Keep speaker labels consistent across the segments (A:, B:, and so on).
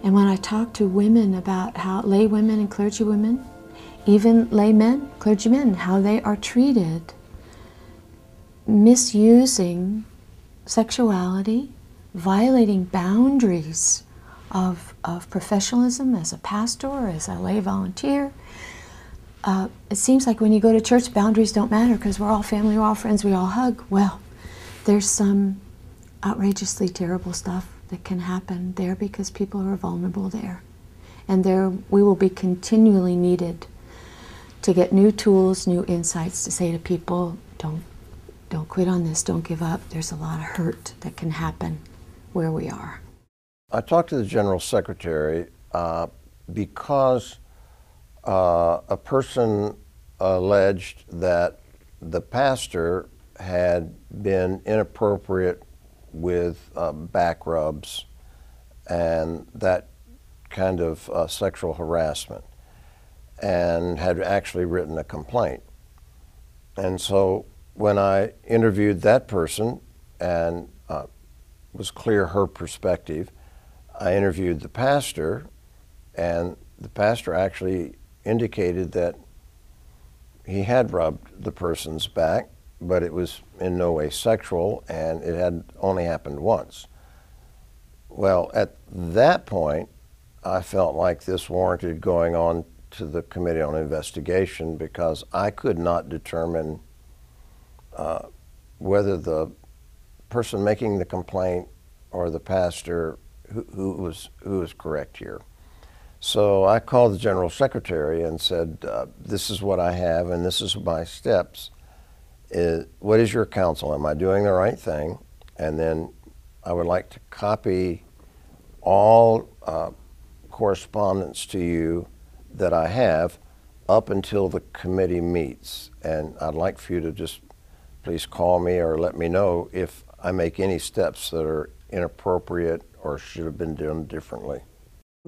A: And when I talk to women about how lay women and clergy women, even laymen, clergymen, how they are treated, misusing sexuality, violating boundaries of professionalism as a pastor or as a lay volunteer. It seems like when you go to church, boundaries don't matter because we're all family, we're all friends, we all hug. Well, there's some outrageously terrible stuff that can happen there because people are vulnerable there. And there we will be continually needed to get new tools, new insights to say to people, don't quit on this, don't give up. There's a lot of hurt that can happen where we are.
B: I talked to the General Secretary because a person alleged that the pastor had been inappropriate with back rubs and that kind of sexual harassment, and had actually written a complaint. And so when I interviewed that person and was clear her perspective, I interviewed the pastor, and the pastor actually indicated that he had rubbed the person's back, but it was in no way sexual, and it had only happened once. Well, at that point, I felt like this warranted going on to the Committee on Investigation because I could not determine whether the person making the complaint or the pastor who was correct here. So I called the General Secretary and said, this is what I have and this is my steps. What is your counsel? Am I doing the right thing? And then I would like to copy all correspondence to you that I have up until the committee meets. And I'd like for you to just please call me or let me know if I make any steps that are inappropriate or should have been done differently.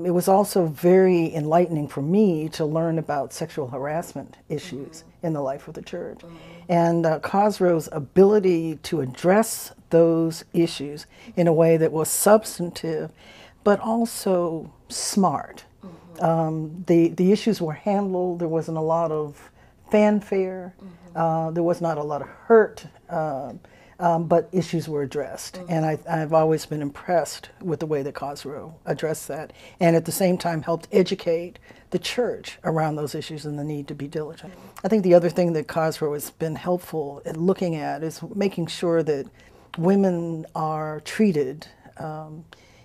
C: It was also very enlightening for me to learn about sexual harassment issues in the life of the church. And Cosro's ability to address those issues in a way that was substantive, but also smart. The issues were handled, there wasn't a lot of fanfare, there was not a lot of hurt, but issues were addressed. And I've always been impressed with the way that Cosro addressed that, and at the same time helped educate the church around those issues and the need to be diligent. I think the other thing that Cosro has been helpful at looking at is making sure that women are treated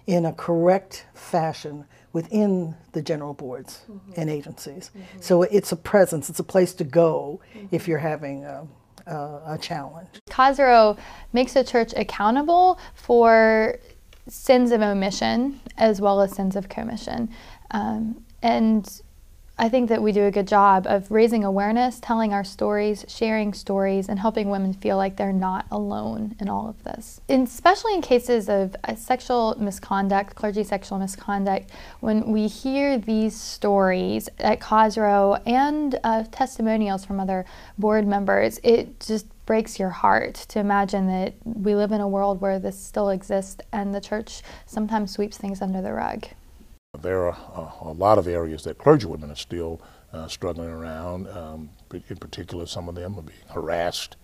C: in a correct fashion within the general boards and agencies. So it's a presence, it's a place to go if you're having a challenge.
D: Cosro makes the church accountable for sins of omission as well as sins of commission. And I think that we do a good job of raising awareness, telling our stories, sharing stories, and helping women feel like they're not alone in all of this. Especially in cases of sexual misconduct, clergy sexual misconduct, when we hear these stories at Cosro and testimonials from other board members, it just breaks your heart to imagine that we live in a world where this still exists and the church sometimes sweeps things under the rug.
E: There are a lot of areas that clergywomen are still struggling around. In particular, some of them are being harassed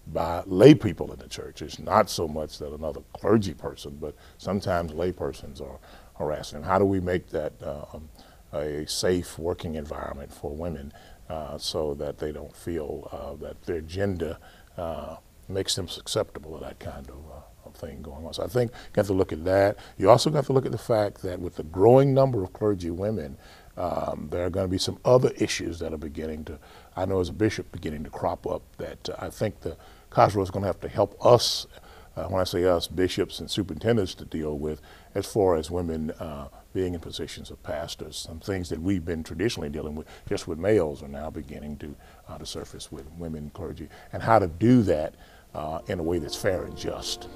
E: by lay people in the church. It's not so much that another clergy person, but sometimes lay persons are harassing. How do we make that a safe working environment for women so that they don't feel that their gender makes them susceptible to that kind of thing going on? So I think you have to look at that. You also have to look at the fact that with the growing number of clergy women, there are going to be some other issues that are beginning to, I know as a bishop, beginning to crop up that I think the Cosro is going to have to help us, when I say us, bishops and superintendents, to deal with as far as women being in positions of pastors. Some things that we've been traditionally dealing with just with males are now beginning to surface with women clergy, and how to do that in a way that's fair and just.